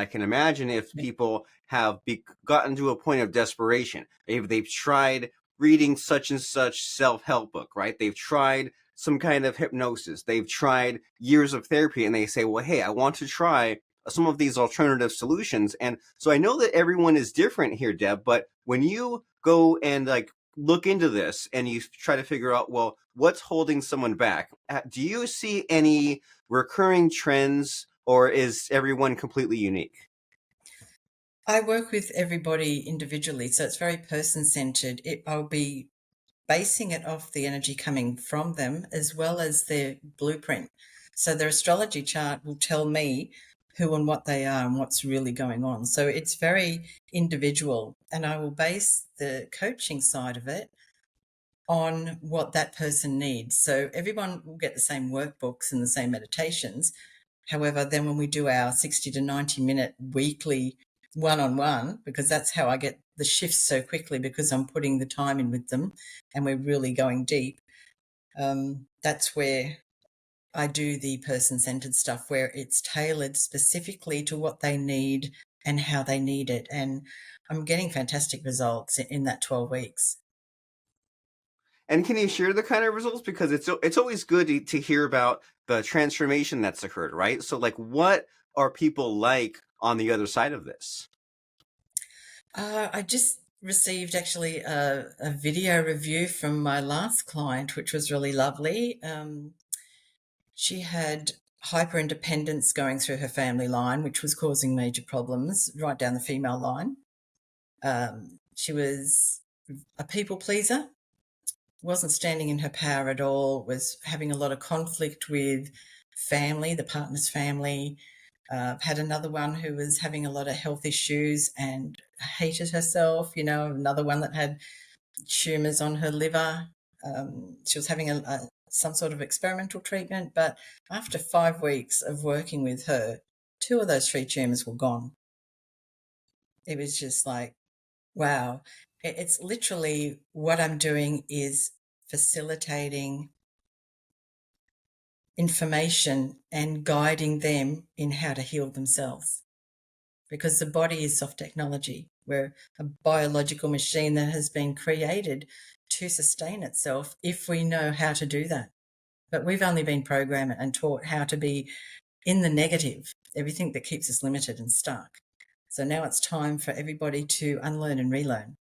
I can imagine if people have gotten to a point of desperation, if they've tried reading such and such self-help book, right? They've tried some kind of hypnosis, they've tried years of therapy, and they say, well, hey, I want to try some of these alternative solutions. And so I know that everyone is different here, Deb, but when you go and like look into this and you try to figure out, well, what's holding someone back, do you see any recurring trends, or is everyone completely unique? I work with everybody individually, so it's very person-centered. I'll be basing it off the energy coming from them as well as their blueprint. So their astrology chart will tell me who and what they are and what's really going on. So it's very individual, and I will base the coaching side of it on what that person needs. So everyone will get the same workbooks and the same meditations. However, then when we do our 60 to 90-minute weekly one-on-one, because that's how I get the shifts so quickly, because I'm putting the time in with them and we're really going deep, that's where I do the person-centered stuff, where it's tailored specifically to what they need and how they need it. And I'm getting fantastic results in that 12 weeks. And can you share the kind of results? Because it's always good to hear about the transformation that's occurred, right? So, like, what are people like on the other side of this? I just received actually a video review from my last client, which was really lovely. She had hyper independence going through her family line, which was causing major problems right down the female line. She was a people pleaser, wasn't standing in her power at all, was having a lot of conflict with family, the partner's family. Had another one who was having a lot of health issues and hated herself, another one that had tumours on her liver. She was having some sort of experimental treatment, but after 5 weeks of working with her, 2 of those 3 tumours were gone. It was just like, wow. It's literally what I'm doing is facilitating information and guiding them in how to heal themselves, because the body is soft technology. We're a biological machine that has been created to sustain itself if we know how to do that. But we've only been programmed and taught how to be in the negative, everything that keeps us limited and stuck. So now it's time for everybody to unlearn and relearn.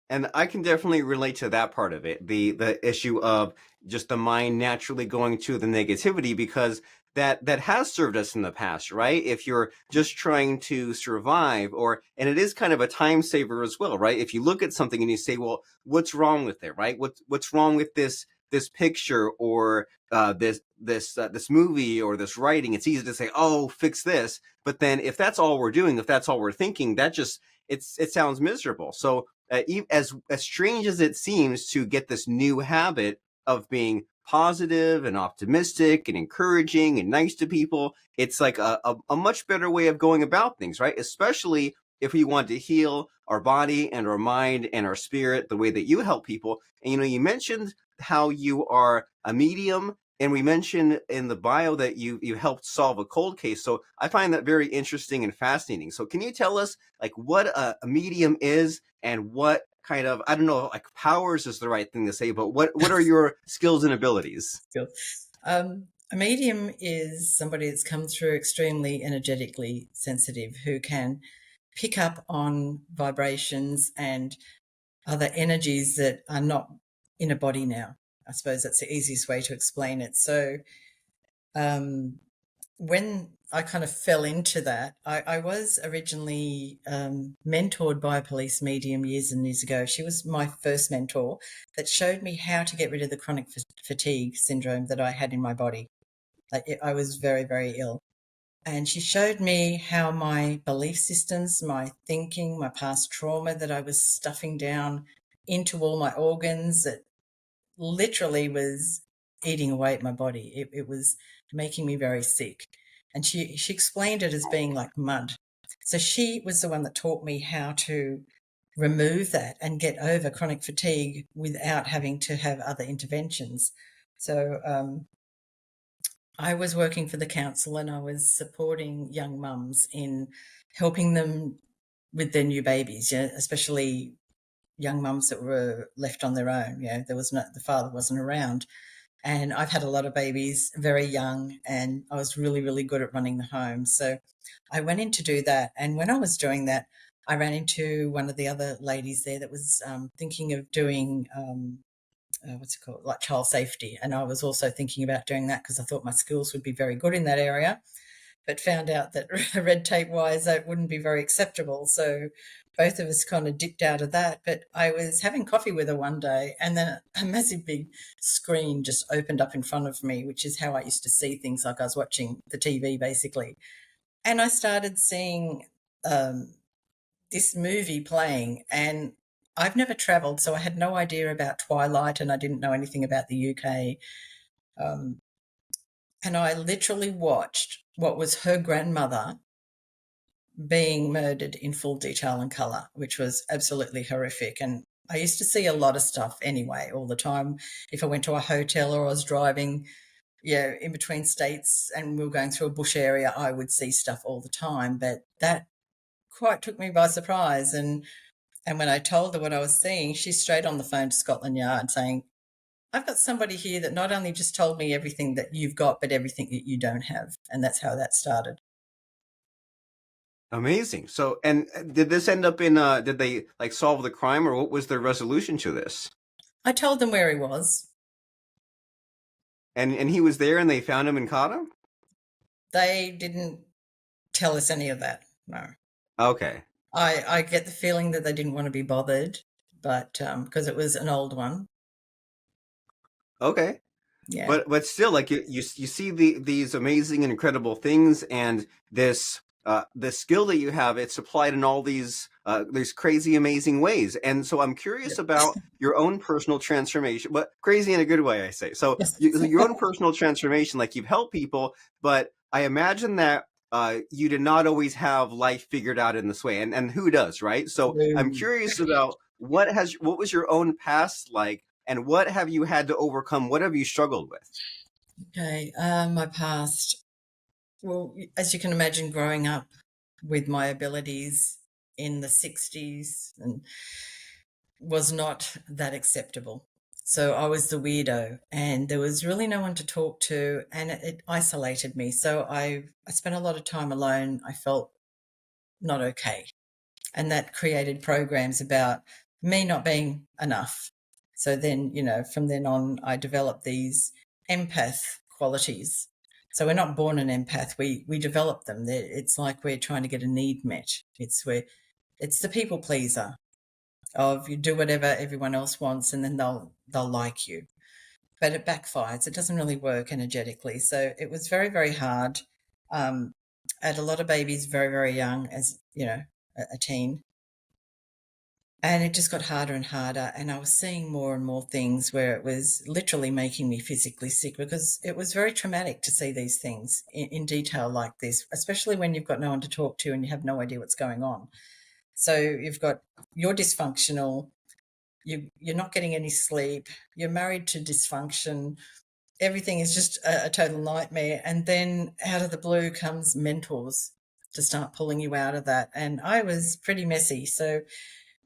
And I can definitely relate to that part of it, the issue of just the mind naturally going to the negativity, because that has served us in the past, right? If you're just trying to survive, or and it is kind of a time saver as well, right? If you look at something and you say, well, what's wrong with it, right? What's wrong with this picture, or this movie, or this writing? It's easy to say, oh, fix this, but then if that's all we're doing, if that's all we're thinking, that just it sounds miserable. So as strange as it seems to get this new habit of being positive and optimistic and encouraging and nice to people, it's like a much better way of going about things, right? Especially if we want to heal our body and our mind and our spirit the way that you help people. And you mentioned how you are a medium, and we mentioned in the bio that you helped solve a cold case. So I find that very interesting and fascinating. So can you tell us like what a medium is, and what kind of, I don't know, like powers is the right thing to say, but what are your skills and abilities? A medium is somebody that's come through extremely energetically sensitive, who can pick up on vibrations and other energies that are not in a body now. I suppose that's the easiest way to explain it. So when I kind of fell into that, I was originally mentored by a police medium years and years ago. She was my first mentor that showed me how to get rid of the chronic fatigue syndrome that I had in my body. I was very, very ill. And she showed me how my belief systems, my thinking, my past trauma that I was stuffing down into all my organs, that literally was eating away at my body. It was making me very sick. And she explained it as being like mud. So she was the one that taught me how to remove that and get over chronic fatigue without having to have other interventions. So I was working for the council and I was supporting young mums in helping them with their new babies, especially young mums that were left on their own. There was no, the father wasn't around. And I've had a lot of babies very young, and I was really, really good at running the home. So I went in to do that. And when I was doing that, I ran into one of the other ladies there that was thinking of doing what's it called, like child safety. And I was also thinking about doing that because I thought my skills would be very good in that area, but found out that red tape wise, that wouldn't be very acceptable. So both of us kind of dipped out of that. But I was having coffee with her one day, and then a massive big screen just opened up in front of me, which is how I used to see things, like I was watching the TV basically. And I started seeing this movie playing, and I've never travelled, so I had no idea about Twilight, and I didn't know anything about the UK. Um, and I literally watched what was her grandmother being murdered in full detail and colour, which was absolutely horrific. And I used to see a lot of stuff anyway, all the time. If I went to a hotel or I was driving, in between states and we were going through a bush area, I would see stuff all the time. But that quite took me by surprise. And when I told her what I was seeing, she's straight on the phone to Scotland Yard saying, I've got somebody here that not only just told me everything that you've got, but everything that you don't have. And that's how that started. Amazing. So, and did this end up in, did they like solve the crime, or what was their resolution to this? I told them where he was. And he was there and they found him and caught him? They didn't tell us any of that. No. Okay. I get the feeling that they didn't want to be bothered, but because it was an old one. Okay. Yeah. But still, like you see these amazing and incredible things, and this skill that you have, it's applied in all these crazy amazing ways. And so I'm curious about your own personal transformation, but crazy in a good way, I say. So Yes. your own personal transformation, like you've helped people, but I imagine that you did not always have life figured out in this way, and who does, right? So I'm curious about what was your own past like, and what have you had to overcome? What have you struggled with? Okay. My past. Well, as you can imagine, growing up with my abilities in the 60s and was not that acceptable. So I was the weirdo, and there was really no one to talk to, and it isolated me. So I spent a lot of time alone. I felt not okay. And that created programs about me not being enough. So then, from then on, I developed these empath qualities. So we're not born an empath; we develop them. It's like we're trying to get a need met. It's the people pleaser of you do whatever everyone else wants, and then they'll like you. But it backfires. It doesn't really work energetically. So it was very, very hard. Um, I had a lot of babies very, very young, as a teen, and it just got harder and harder. And I was seeing more and more things where it was literally making me physically sick, because it was very traumatic to see these things in detail like this, especially when you've got no one to talk to and you have no idea what's going on. So you're dysfunctional, you're not getting any sleep, you're married to dysfunction, everything is just a total nightmare. And then out of the blue comes mentors to start pulling you out of that. And I was pretty messy. So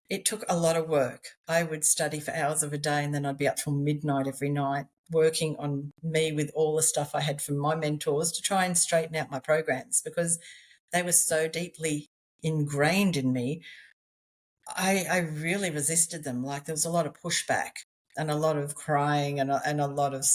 it took a lot of work. I would study for hours of a day, and then I'd be up till midnight every night working on me with all the stuff I had from my mentors to try and straighten out my programs, because they were so deeply ingrained in me. I really resisted them. Like, there was a lot of pushback and a lot of crying and a lot of